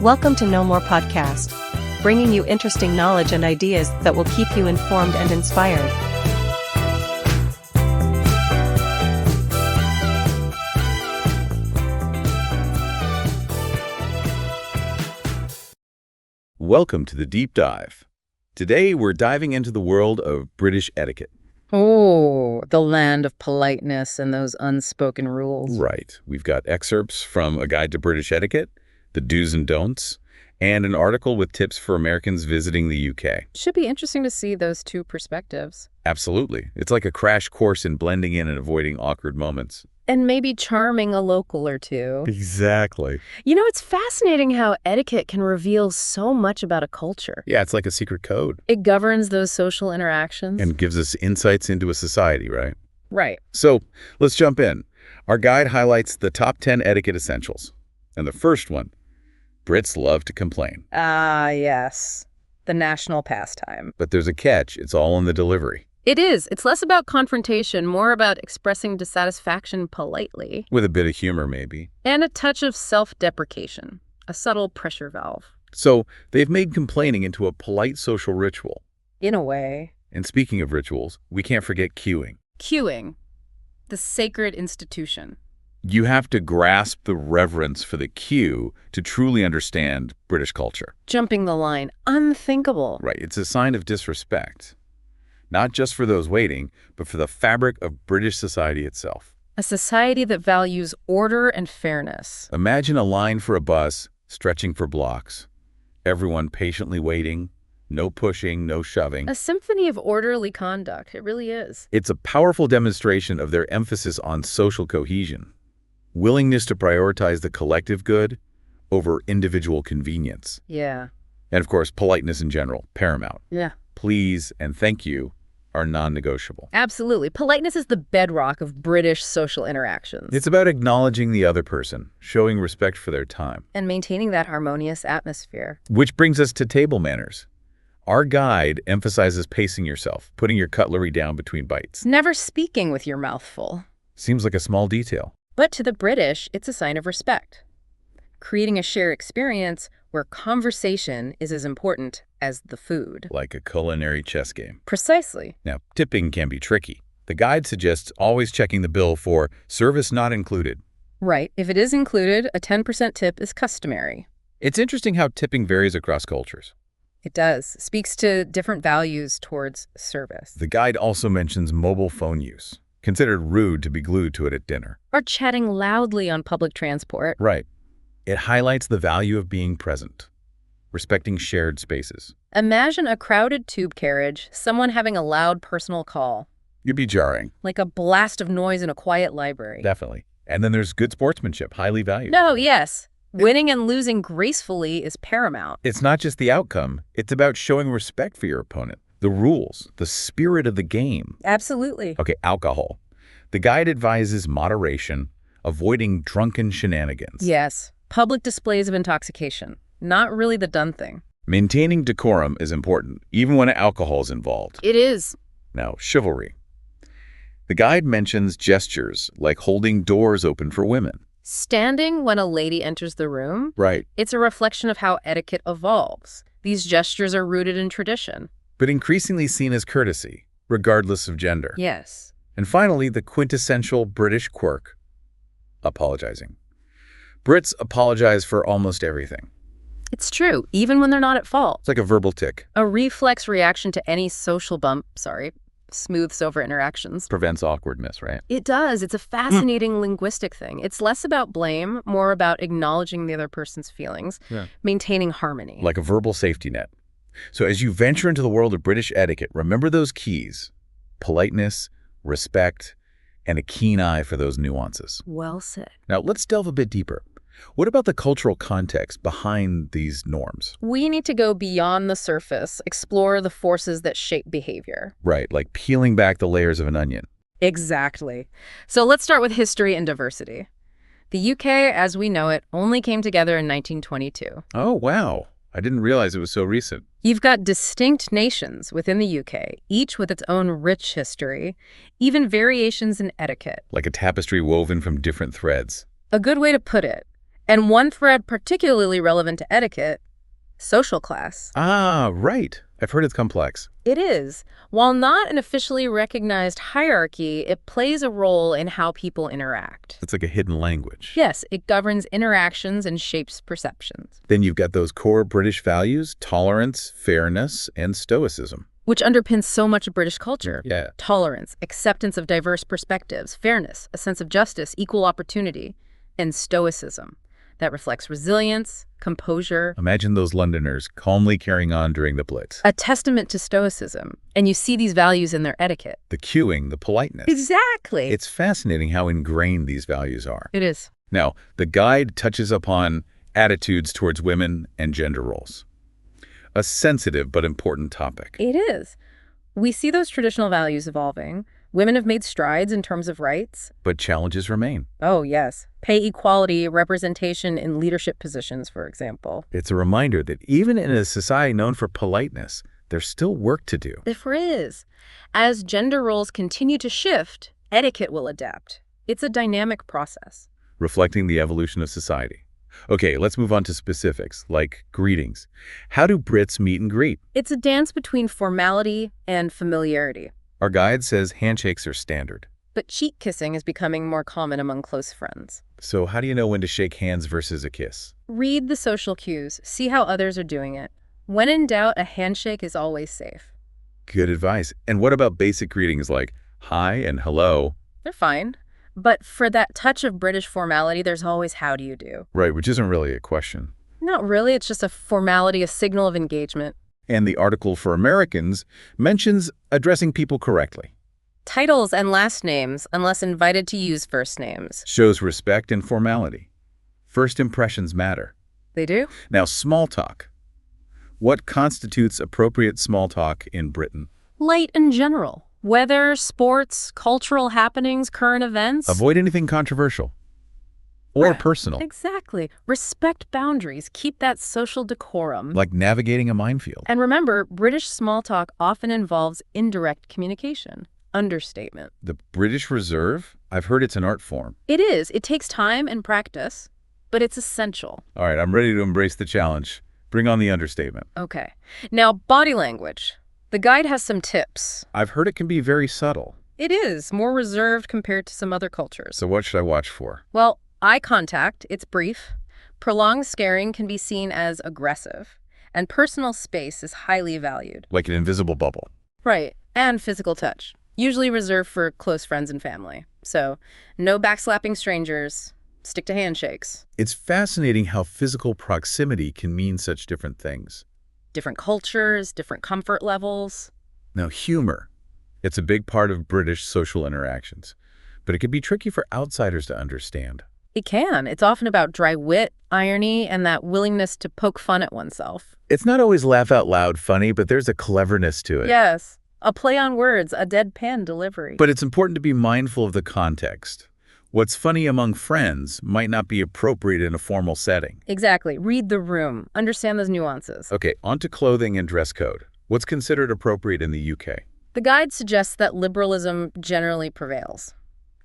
Welcome to No More Podcast, bringing you interesting knowledge and ideas that will keep you informed and inspired. Welcome to the Deep Dive. Today we're diving into the world of British etiquette. Oh, the land of politeness and those unspoken rules. Right. We've got excerpts from A Guide to British Etiquette, the do's and don'ts, and an article with tips for Americans visiting the UK. Should be interesting to see those two perspectives. Absolutely. It's like a crash course in blending in and avoiding awkward moments. And maybe charming a local or two. Exactly. You know, it's fascinating how etiquette can reveal so much about a culture. Yeah, it's like a secret code. It governs those social interactions. And gives us insights into a society, right? Right. So let's jump in. Our guide highlights the top 10 etiquette essentials. And the first one, Brits love to complain. Ah, yes. The national pastime. But there's a catch. It's all in the delivery. It is. It's less about confrontation, more about expressing dissatisfaction politely. With a bit of humor, maybe. And a touch of self-deprecation, a subtle pressure valve. So they've made complaining into a polite social ritual. In a way. And speaking of rituals, we can't forget queuing. Queuing, the sacred institution. You have to grasp the reverence for the queue to truly understand British culture. Jumping the line, unthinkable. Right, it's a sign of disrespect. Not just for those waiting, but for the fabric of British society itself. A society that values order and fairness. Imagine a line for a bus stretching for blocks. Everyone patiently waiting, no pushing, no shoving. A symphony of orderly conduct, it really is. It's a powerful demonstration of their emphasis on social cohesion. Willingness to prioritize the collective good over individual convenience. Yeah. And of course, politeness in general, paramount. Yeah. Please and thank you are non-negotiable. Absolutely. Politeness is the bedrock of British social interactions. It's about acknowledging the other person, showing respect for their time. And maintaining that harmonious atmosphere. Which brings us to table manners. Our guide emphasizes pacing yourself, putting your cutlery down between bites. Never speaking with your mouth full. Seems like a small detail. But to the British, it's a sign of respect. Creating a shared experience where conversation is as important as the food. Like a culinary chess game. Precisely. Now, tipping can be tricky. The guide suggests always checking the bill for service not included. Right. If it is included, a 10% tip is customary. It's interesting how tipping varies across cultures. It does. Speaks to different values towards service. The guide also mentions mobile phone use, considered rude to be glued to it at dinner. Or chatting loudly on public transport. Right. It highlights the value of being present, respecting shared spaces. Imagine a crowded tube carriage, someone having a loud personal call. You'd be jarring. Like a blast of noise in a quiet library. Definitely. And then there's good sportsmanship, highly valued. No, yes. Winning and losing gracefully is paramount. It's not just the outcome. It's about showing respect for your opponent. The rules, the spirit of the game. Absolutely. Okay, alcohol. The guide advises moderation, avoiding drunken shenanigans. Yes. Public displays of intoxication. Not really the done thing. Maintaining decorum is important, even when alcohol is involved. It is. Now, chivalry. The guide mentions gestures like holding doors open for women. Standing when a lady enters the room. Right. It's a reflection of how etiquette evolves. These gestures are rooted in tradition. But increasingly seen as courtesy, regardless of gender. Yes. And finally, the quintessential British quirk, apologizing. Brits apologize for almost everything. It's true, even when they're not at fault. It's like a verbal tick. A reflex reaction to any social bump, smooths over interactions. Prevents awkwardness, right? It does. It's a fascinating linguistic thing. It's less about blame, more about acknowledging the other person's feelings, maintaining harmony. Like a verbal safety net. So as you venture into the world of British etiquette, remember those keys: politeness, respect, and a keen eye for those nuances. Well said. Now let's delve a bit deeper. What about the cultural context behind these norms? We need to go beyond the surface, explore the forces that shape behavior. Right, like peeling back the layers of an onion. Exactly. So let's start with history and diversity. The UK, as we know it, only came together in 1922. Oh, wow. I didn't realize it was so recent. You've got distinct nations within the UK, each with its own rich history, even variations in etiquette. Like a tapestry woven from different threads. A good way to put it. And one thread particularly relevant to etiquette, social class. Ah, right. I've heard it's complex. It is. While not an officially recognized hierarchy, it plays a role in how people interact. It's like a hidden language. Yes, it governs interactions and shapes perceptions. Then you've got those core British values, tolerance, fairness, and stoicism. Which underpins so much of British culture. Yeah. Tolerance, acceptance of diverse perspectives, fairness, a sense of justice, equal opportunity, and stoicism. That reflects resilience, composure. Imagine those Londoners calmly carrying on during the Blitz. A testament to stoicism. And you see these values in their etiquette. The queuing, the politeness. Exactly. It's fascinating how ingrained these values are. It is. Now, the guide touches upon attitudes towards women and gender roles. A sensitive but important topic. It is. We see those traditional values evolving. Women have made strides in terms of rights. But challenges remain. Oh, yes. Pay equality, representation in leadership positions, for example. It's a reminder that even in a society known for politeness, there's still work to do. There is. As gender roles continue to shift, etiquette will adapt. It's a dynamic process. Reflecting the evolution of society. Okay, let's move on to specifics, like greetings. How do Brits meet and greet? It's a dance between formality and familiarity. Our guide says handshakes are standard. But cheek kissing is becoming more common among close friends. So how do you know when to shake hands versus a kiss? Read the social cues. See how others are doing it. When in doubt, a handshake is always safe. Good advice. And what about basic greetings like hi and hello? They're fine. But for that touch of British formality, there's always how do you do. Right, which isn't really a question. Not really. It's just a formality, a signal of engagement. And the article for Americans mentions addressing people correctly. Titles and last names, unless invited to use first names. Shows respect and formality. First impressions matter. They do? Now, small talk. What constitutes appropriate small talk in Britain? Light and general. Weather, sports, cultural happenings, current events. Avoid anything controversial or personal. Exactly. Respect boundaries. Keep that social decorum. Like navigating a minefield. And remember, British small talk often involves indirect communication. Understatement. The British Reserve? I've heard it's an art form. It is. It takes time and practice, but it's essential. All right, I'm ready to embrace the challenge. Bring on the understatement. Okay. Now, body language. The guide has some tips. I've heard it can be very subtle. It is more reserved compared to some other cultures. So what should I watch for? Well, eye contact, it's brief. Prolonged staring can be seen as aggressive. And personal space is highly valued. Like an invisible bubble. Right. And physical touch. Usually reserved for close friends and family. So, no backslapping strangers. Stick to handshakes. It's fascinating how physical proximity can mean such different things. Different cultures, different comfort levels. Now, humor. It's a big part of British social interactions, but it can be tricky for outsiders to understand. It can. It's often about dry wit, irony, and that willingness to poke fun at oneself. It's not always laugh out loud funny, but there's a cleverness to it. Yes. A play on words, a deadpan delivery. But it's important to be mindful of the context. What's funny among friends might not be appropriate in a formal setting. Exactly. Read the room. Understand those nuances. Okay, on to clothing and dress code. What's considered appropriate in the UK? The guide suggests that liberalism generally prevails.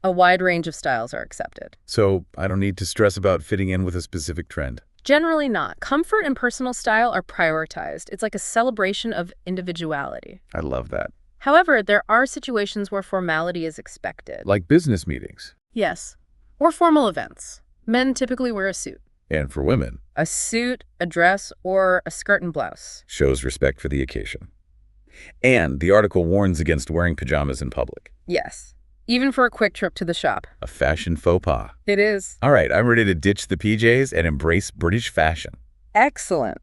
A wide range of styles are accepted. So I don't need to stress about fitting in with a specific trend. Generally not. Comfort and personal style are prioritized. It's like a celebration of individuality. I love that. However, there are situations where formality is expected. Like business meetings. Yes. Or formal events. Men typically wear a suit. And for women, A suit, a dress, or a skirt and blouse. shows respect for the occasion. And the article warns against wearing pajamas in public. Yes. Even for a quick trip to the shop. A fashion faux pas. It is. All right, I'm ready to ditch the PJs and embrace British fashion. Excellent.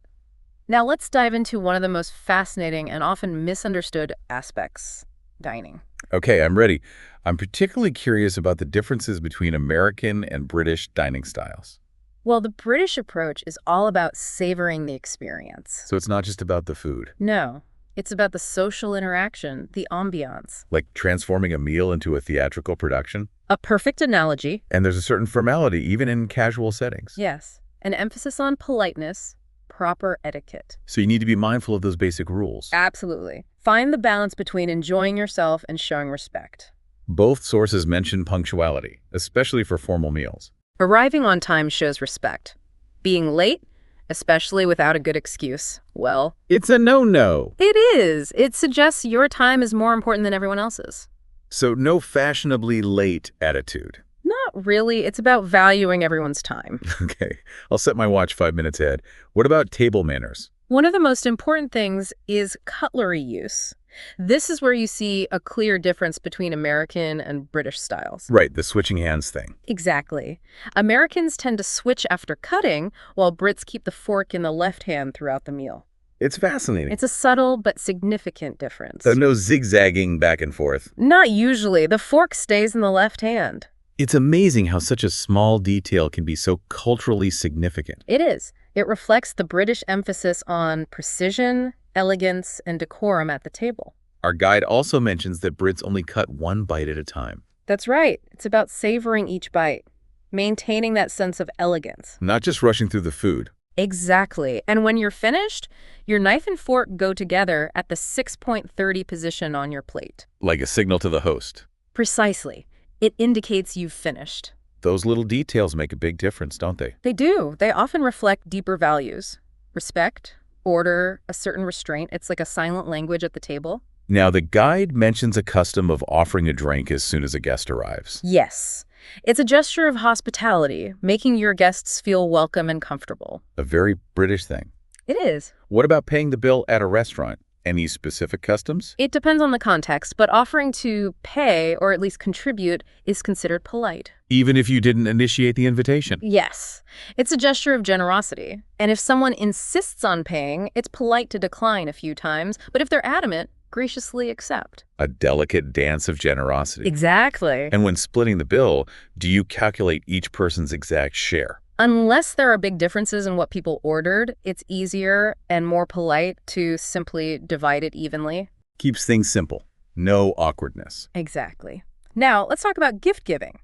Now let's dive into one of the most fascinating and often misunderstood aspects, dining. Okay, I'm ready. I'm particularly curious about the differences between American and British dining styles. Well, the British approach is all about savoring the experience. So it's not just about the food, No, it's about the social interaction, the ambiance. like transforming a meal into a theatrical production. A perfect analogy. And there's a certain formality even in casual settings. Yes, an emphasis on politeness, proper etiquette. So you need to be mindful of those basic rules. Absolutely. Find the balance between enjoying yourself and showing respect. Both sources mention punctuality, especially for formal meals. Arriving on time shows respect. Being late, especially without a good excuse, well, It's a no-no. it is. It suggests your time is more important than everyone else's. So no fashionably late attitude. Not really. It's about valuing everyone's time. Okay, I'll set my watch 5 minutes ahead. What about table manners? One of the most important things is cutlery use. This is where you see a clear difference between American and British styles. Right, the switching hands thing. Exactly. Americans tend to switch after cutting, while Brits keep the fork in the left hand throughout the meal. It's fascinating. It's a subtle but significant difference. So no zigzagging back and forth. Not usually. The fork stays in the left hand. It's amazing how such a small detail can be so culturally significant. It is. It reflects the British emphasis on precision, elegance, and decorum at the table. Our guide also mentions that Brits only cut one bite at a time, That's right. It's about savoring each bite, maintaining that sense of elegance. not just rushing through the food. Exactly. And when you're finished, your knife and fork go together at the 6.30 position on your plate. Like a signal to the host. Precisely. It indicates you've finished. Those little details make a big difference, don't they? They do. They often reflect deeper values. Respect, order, a certain restraint. It's like a silent language at the table. Now, the guide mentions a custom of offering a drink as soon as a guest arrives. Yes. It's a gesture of hospitality, making your guests feel welcome and comfortable. A very British thing. It is. What about paying the bill at a restaurant? Any specific customs? It depends on the context, but offering to pay or at least contribute is considered polite. Even if you didn't initiate the invitation? Yes. It's a gesture of generosity. And if someone insists on paying, it's polite to decline a few times, but if they're adamant, graciously accept. A delicate dance of generosity. Exactly. And when splitting the bill, do you calculate each person's exact share? Unless there are big differences in what people ordered, it's easier and more polite to simply divide it evenly. Keeps things simple. No awkwardness. Exactly. Now, let's talk about gift giving.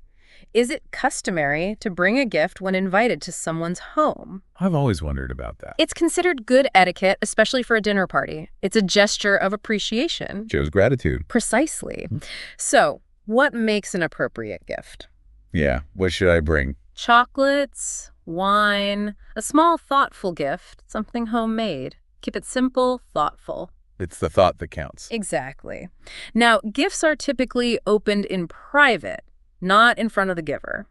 Is it customary to bring a gift when invited to someone's home? I've always wondered about that. It's considered good etiquette, especially for a dinner party. It's a gesture of appreciation. Shows gratitude. Precisely. So, what makes an appropriate gift? Yeah, what should I bring? Chocolates, wine, a small thoughtful gift, something homemade. Keep it simple, thoughtful. It's the thought that counts. Exactly. Now, gifts are typically opened in private, not in front of the giver.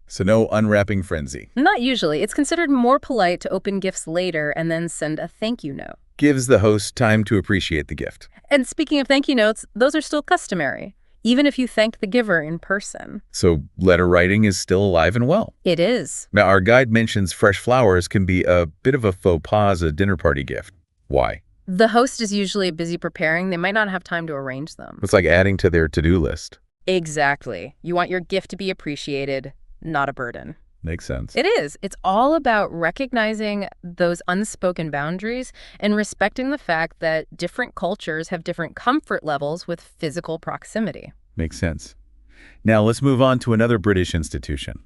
So no unwrapping frenzy. Not usually. It's considered more polite to open gifts later and then send a thank you note. Gives the host time to appreciate the gift. And speaking of thank you notes, those are still customary, even if you thank the giver in person. So letter writing is still alive and well. It is. Now, our guide mentions fresh flowers can be a bit of a faux pas, a dinner party gift. Why? The host is usually busy preparing. They might not have time to arrange them. It's like adding to their to-do list. Exactly. You want your gift to be appreciated, not a burden. Makes sense. It is. It's all about recognizing those unspoken boundaries and respecting the fact that different cultures have different comfort levels with physical proximity. Makes sense. Now let's move on to another British institution.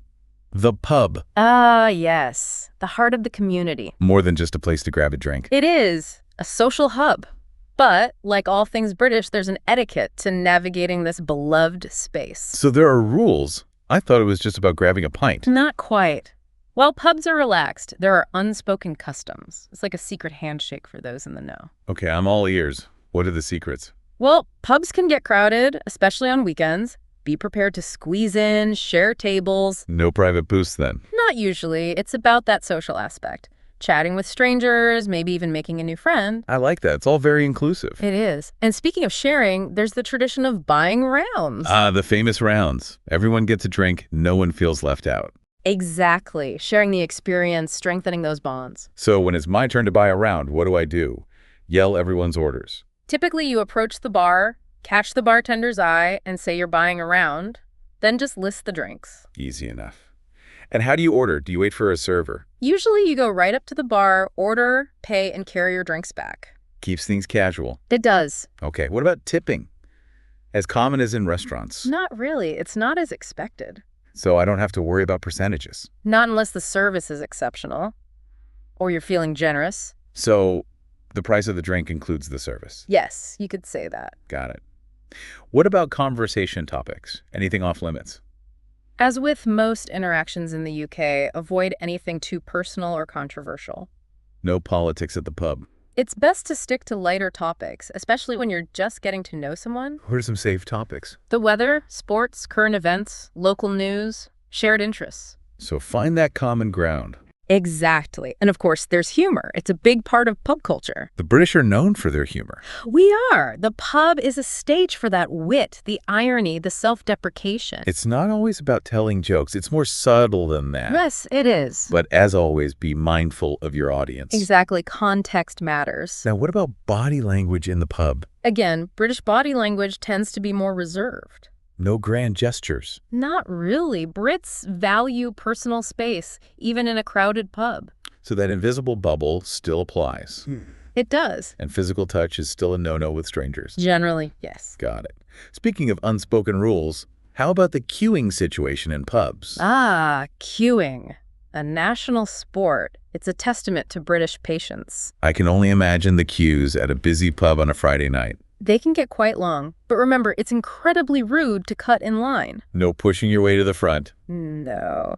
The pub. Ah, yes. The heart of the community. More than just a place to grab a drink. It is a social hub. But, like all things British, there's an etiquette to navigating this beloved space. So there are rules. I thought it was just about grabbing a pint. Not quite. While pubs are relaxed, there are unspoken customs. It's like a secret handshake for those in the know. Okay, I'm all ears. What are the secrets? Well, pubs can get crowded, especially on weekends. Be prepared to squeeze in, share tables. No private booths then. Not usually. It's about that social aspect. Chatting with strangers, maybe even making a new friend. I like that. It's all very inclusive. It is. And speaking of sharing, there's the tradition of buying rounds. Ah, the famous rounds. Everyone gets a drink. No one feels left out. Exactly. Sharing the experience, strengthening those bonds. So when it's my turn to buy a round, what do I do? Yell everyone's orders. Typically, you approach the bar, catch the bartender's eye, and say you're buying a round. Then just list the drinks. Easy enough. And how do you order? Do you wait for a server? Usually, you go right up to the bar, order, pay, and carry your drinks back. Keeps things casual. It does. Okay, what about tipping? As common as in restaurants. Not really. It's not as expected. So I don't have to worry about percentages. Not unless the service is exceptional or you're feeling generous. So the price of the drink includes the service. Yes, you could say that. Got it. What about conversation topics? Anything off limits? As with most interactions in the UK, avoid anything too personal or controversial. No politics at the pub. It's best to stick to lighter topics, especially when you're just getting to know someone. What are some safe topics? The weather, sports, current events, local news, shared interests. So find that common ground. Exactly. And of course, there's humor. It's a big part of pub culture. The British are known for their humor. We are. The pub is a stage for that wit, the irony, the self-deprecation. It's not always about telling jokes. It's more subtle than that. Yes, it is. But as always, be mindful of your audience. Exactly. Context matters. Now, what about body language in the pub? Again, British body language tends to be more reserved. No grand gestures. Not really. Brits value personal space, even in a crowded pub. So that invisible bubble still applies. It does. And physical touch is still a no-no with strangers. Generally, yes. Got it. Speaking of unspoken rules, how about the queuing situation in pubs? Ah, queuing. A national sport. It's a testament to British patience. I can only imagine the queues at a busy pub on a Friday night. They can get quite long, but remember, it's incredibly rude to cut in line. No pushing your way to the front. No.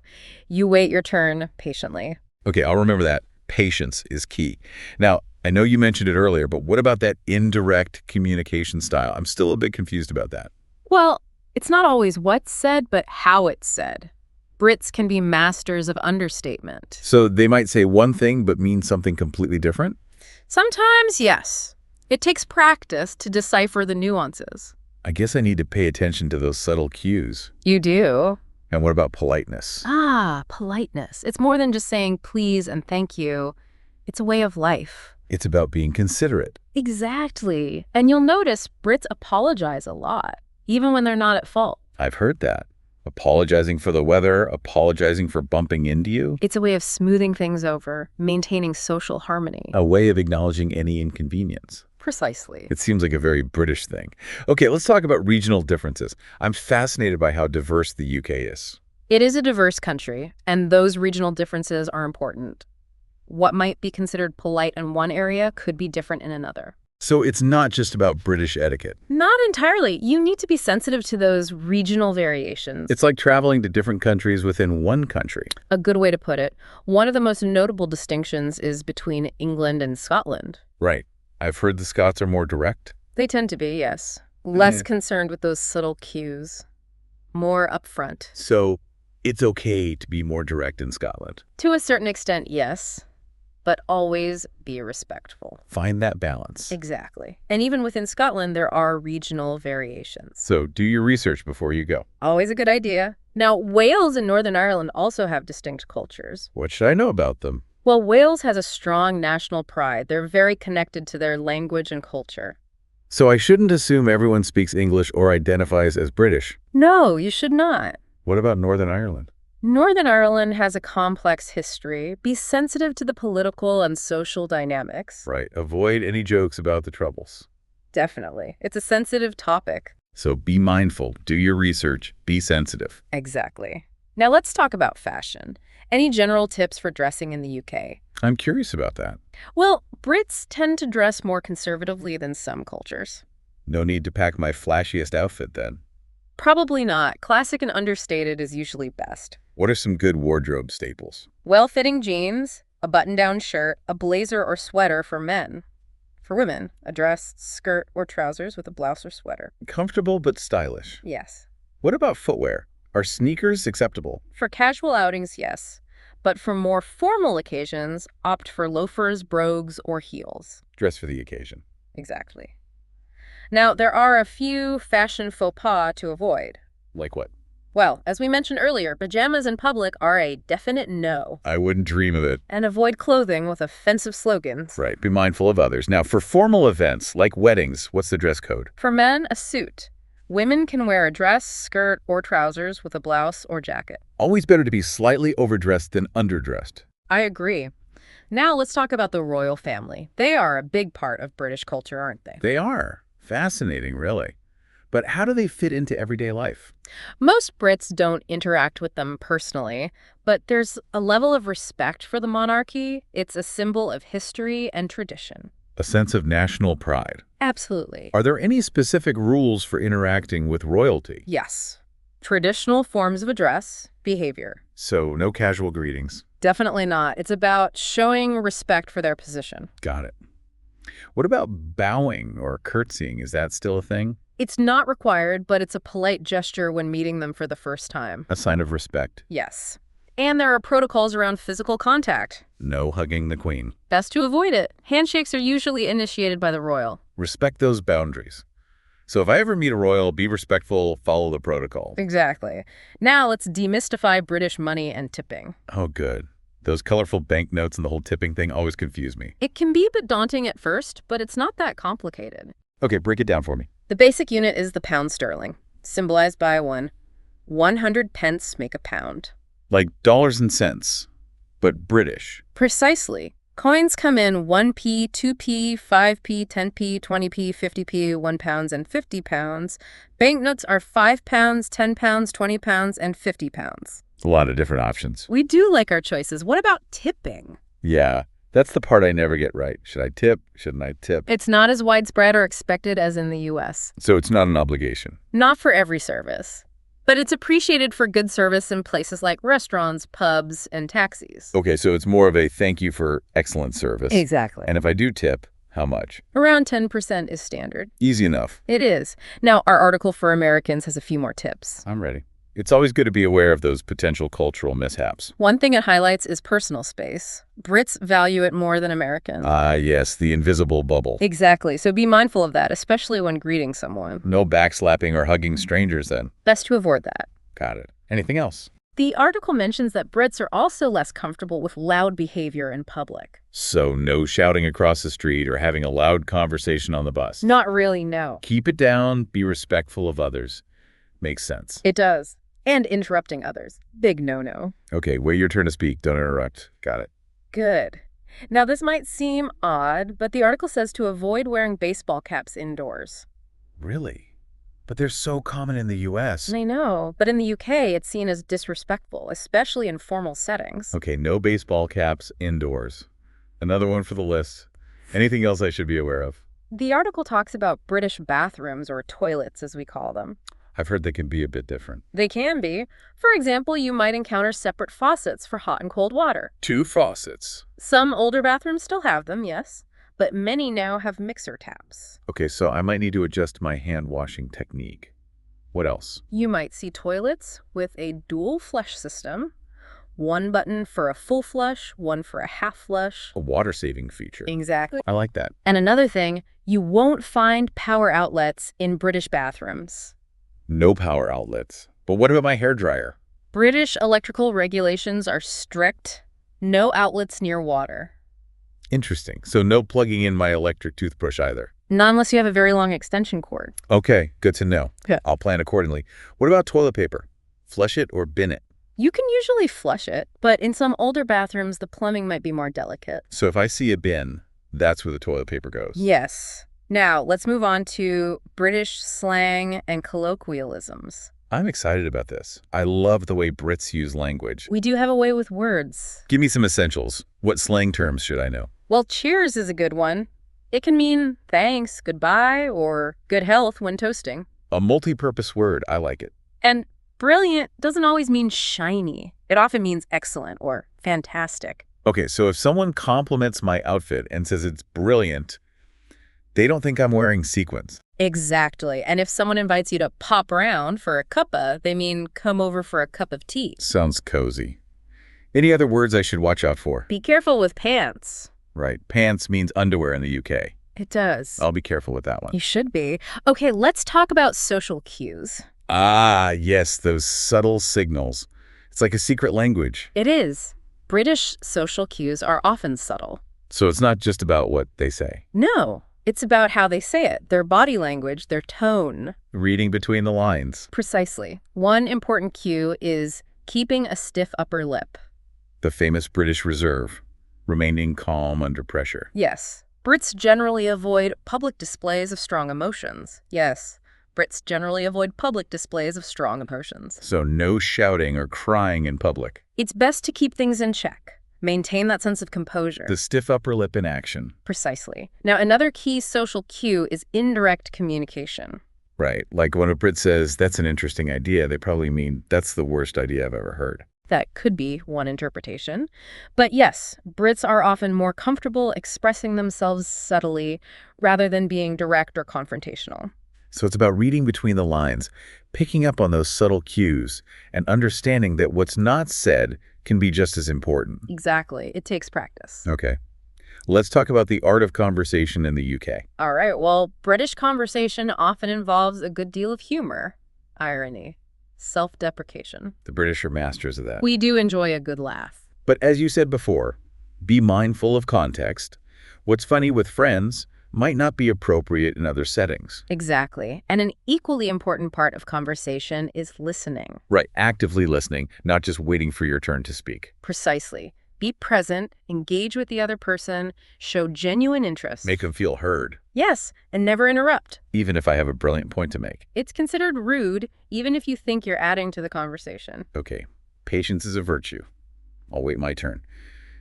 You wait your turn patiently. Okay, I'll remember that. Patience is key. Now, I know you mentioned it earlier, but what about that indirect communication style? I'm still a bit confused about that. Well, it's not always what's said, but how it's said. Brits can be masters of understatement. So they might say one thing but mean something completely different? Sometimes, yes. It takes practice to decipher the nuances. I guess I need to pay attention to those subtle cues. You do? And what about politeness? Ah, politeness. It's more than just saying please and thank you. It's a way of life. It's about being considerate. Exactly. And you'll notice Brits apologize a lot, even when they're not at fault. I've heard that. Apologizing for the weather, apologizing for bumping into you. It's a way of smoothing things over, maintaining social harmony. A way of acknowledging any inconvenience. Precisely. It seems like a very British thing. Okay, let's talk about regional differences. I'm fascinated by how diverse the UK is. It is a diverse country, and those regional differences are important. What might be considered polite in one area could be different in another. So it's not just about British etiquette. Not entirely. You need to be sensitive to those regional variations. It's like traveling to different countries within one country. A good way to put it. One of the most notable distinctions is between England and Scotland. Right. I've heard the Scots are more direct. They tend to be, yes. Less concerned with those subtle cues. More upfront. So it's okay to be more direct in Scotland. To a certain extent, yes. But always be respectful. Find that balance. Exactly. And even within Scotland, there are regional variations. So do your research before you go. Always a good idea. Now, Wales and Northern Ireland also have distinct cultures. What should I know about them? Well, Wales has a strong national pride. They're very connected to their language and culture. So I shouldn't assume everyone speaks English or identifies as British. No, you should not. What about Northern Ireland? Northern Ireland has a complex history. Be sensitive to the political and social dynamics. Right. Avoid any jokes about the Troubles. Definitely. It's a sensitive topic. So be mindful, do your research, be sensitive. Exactly. Now let's talk about fashion. Any general tips for dressing in the UK? I'm curious about that. Well, Brits tend to dress more conservatively than some cultures. No need to pack my flashiest outfit then. Probably not. Classic and understated is usually best. What are some good wardrobe staples? Well-fitting jeans, a button-down shirt, a blazer or sweater for men. For women, a dress, skirt, or trousers with a blouse or sweater. Comfortable but stylish. Yes. What about footwear? Are sneakers acceptable? For casual outings, yes. But for more formal occasions, opt for loafers, brogues, or heels. Dress for the occasion. Exactly. Now, there are a few fashion faux pas to avoid. Like what? Well, as we mentioned earlier, pajamas in public are a definite no. I wouldn't dream of it. And avoid clothing with offensive slogans. Right, be mindful of others. Now, for formal events, like weddings, what's the dress code? For men, a suit. Women can wear a dress, skirt, or trousers with a blouse or jacket. Always better to be slightly overdressed than underdressed. I agree. Now let's talk about the royal family. They are a big part of British culture, aren't they? They are. Fascinating, really. But how do they fit into everyday life? Most Brits don't interact with them personally, but there's a level of respect for the monarchy. It's a symbol of history and tradition. A sense of national pride. Absolutely. Are there any specific rules for interacting with royalty? Yes. Traditional forms of address, behavior. So no casual greetings. Definitely not. It's about showing respect for their position. Got it. What about bowing or curtsying? Is that still a thing? It's not required, but it's a polite gesture when meeting them for the first time. A sign of respect. Yes. And there are protocols around physical contact. No hugging the queen. Best to avoid it. Handshakes are usually initiated by the royal. Respect those boundaries. So if I ever meet a royal, be respectful, follow the protocol. Exactly. Now let's demystify British money and tipping. Oh, good. Those colorful banknotes and the whole tipping thing always confuse me. It can be a bit daunting at first, but it's not that complicated. Okay, break it down for me. The basic unit is the pound sterling, symbolized by 100 pence make a pound. Like dollars and cents, but British. Precisely. Coins come in 1p, 2p, 5p, 10p, 20p, 50p, 1 pounds, and 50 pounds. Banknotes are 5 pounds, 10 pounds, 20 pounds, and 50 pounds. A lot of different options. We do like our choices. What about tipping? Yeah, that's the part I never get right. Should I tip? Shouldn't I tip? It's not as widespread or expected as in the U.S. So it's not an obligation. Not for every service. But it's appreciated for good service in places like restaurants, pubs, and taxis. Okay, so it's more of a thank you for excellent service. Exactly. And if I do tip, how much? Around 10% is standard. Easy enough. It is. Now, our article for Americans has a few more tips. I'm ready. It's always good to be aware of those potential cultural mishaps. One thing it highlights is personal space. Brits value it more than Americans. Ah, yes, the invisible bubble. Exactly. So be mindful of that, especially when greeting someone. No backslapping or hugging strangers then. Best to avoid that. Got it. Anything else? The article mentions that Brits are also less comfortable with loud behavior in public. So no shouting across the street or having a loud conversation on the bus. Not really, no. Keep it down, be respectful of others. Makes sense. It does. And interrupting others. Big no-no. Okay, wait your turn to speak. Don't interrupt. Got it. Good. Now, this might seem odd, but the article says to avoid wearing baseball caps indoors. Really? But they're so common in the U.S. I know, but in the UK, it's seen as disrespectful, especially in formal settings. Okay, no baseball caps indoors. Another one for the list. Anything else I should be aware of? The article talks about British bathrooms, or toilets as we call them. I've heard they can be a bit different. They can be. For example, you might encounter separate faucets for hot and cold water. 2 faucets. Some older bathrooms still have them, yes, but many now have mixer taps. Okay, so I might need to adjust my hand washing technique. What else? You might see toilets with a dual flush system. One button for a full flush, one for a half flush. A water-saving feature. Exactly. I like that. And another thing, you won't find power outlets in British bathrooms. No power outlets. But what about my hairdryer? British electrical regulations are strict. No outlets near water. Interesting. So no plugging in my electric toothbrush either. Not unless you have a very long extension cord. Okay, good to know. Yeah. I'll plan accordingly. What about toilet paper? Flush it or bin it? You can usually flush it, but in some older bathrooms, the plumbing might be more delicate. So if I see a bin, that's where the toilet paper goes. Yes. Now, let's move on to British slang and colloquialisms. I'm excited about this. I love the way Brits use language. We do have a way with words. Give me some essentials. What slang terms should I know? Well, cheers is a good one. It can mean thanks, goodbye, or good health when toasting. A multi-purpose word. I like it. And brilliant doesn't always mean shiny. It often means excellent or fantastic. Okay, so if someone compliments my outfit and says it's brilliant, they don't think I'm wearing sequins. Exactly. And if someone invites you to pop around for a cuppa, they mean come over for a cup of tea. Sounds cozy. Any other words I should watch out for? Be careful with pants. Right. Pants means underwear in the UK. It does. I'll be careful with that one. You should be. Okay, let's talk about social cues. Ah, yes, those subtle signals. It's like a secret language. It is. British social cues are often subtle. So it's not just about what they say. No. It's about how they say it, their body language, their tone. Reading between the lines. Precisely. One important cue is keeping a stiff upper lip. The famous British reserve, remaining calm under pressure. Yes. Brits generally avoid public displays of strong emotions. Yes. Brits generally avoid public displays of strong emotions. So no shouting or crying in public. It's best to keep things in check. Maintain that sense of composure. The stiff upper lip in action. Precisely. Now, another key social cue is indirect communication. Right. Like when a Brit says, that's an interesting idea, they probably mean, that's the worst idea I've ever heard. That could be one interpretation. But yes, Brits are often more comfortable expressing themselves subtly rather than being direct or confrontational. So it's about reading between the lines, picking up on those subtle cues, and understanding that what's not said can be just as important. Exactly. It takes practice. Okay. Let's talk about the art of conversation in the UK. All right. Well, British conversation often involves a good deal of humor, irony, self-deprecation. The British are masters of that. We do enjoy a good laugh. But as you said before, be mindful of context. What's funny with friends might not be appropriate in other settings. Exactly. And an equally important part of conversation is listening. Right, actively listening, not just waiting for your turn to speak. Precisely. Be present, engage with the other person, show genuine interest. Make them feel heard, Yes, and never interrupt. even if I have a brilliant point to make. It's considered rude, even if you think you're adding to the conversation. Okay, patience is a virtue. I'll wait my turn.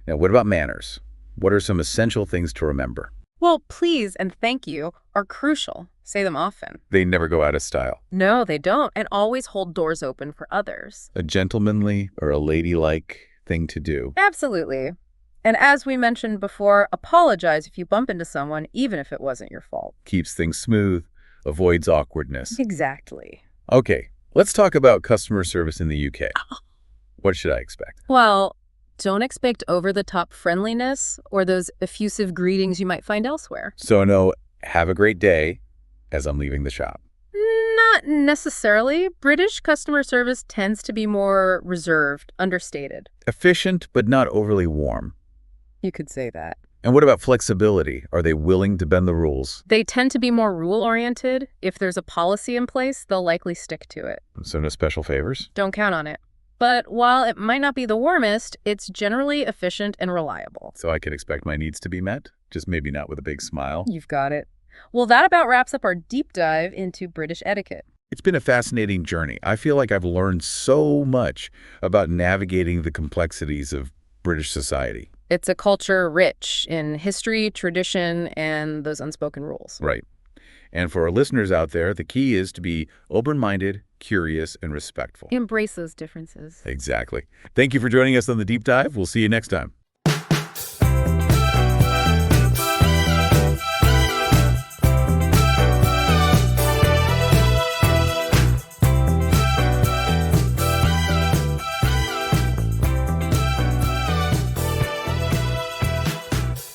Now, what about manners? What are some essential things to remember? Well, please and thank you are crucial. Say them often. They never go out of style. No, they don't, and always hold doors open for others. A gentlemanly or a ladylike thing to do. Absolutely. And as we mentioned before, apologize if you bump into someone, even if it wasn't your fault. Keeps things smooth, avoids awkwardness. Exactly. Okay, let's talk about customer service in the UK. What should I expect? Well, don't expect over-the-top friendliness or those effusive greetings you might find elsewhere. So no, have a great day as I'm leaving the shop. Not necessarily. British customer service tends to be more reserved, understated. Efficient, but not overly warm. You could say that. And what about flexibility? Are they willing to bend the rules? They tend to be more rule-oriented. If there's a policy in place, they'll likely stick to it. So no special favors? Don't count on it. But while it might not be the warmest, it's generally efficient and reliable. So I can expect my needs to be met? Just maybe not with a big smile? You've got it. Well, that about wraps up our deep dive into British etiquette. It's been a fascinating journey. I feel like I've learned so much about navigating the complexities of British society. It's a culture rich in history, tradition, and those unspoken rules. Right. And for our listeners out there, the key is to be open-minded, curious, and respectful. Embrace those differences. Exactly. Thank you for joining us on the Deep Dive. We'll see you next time.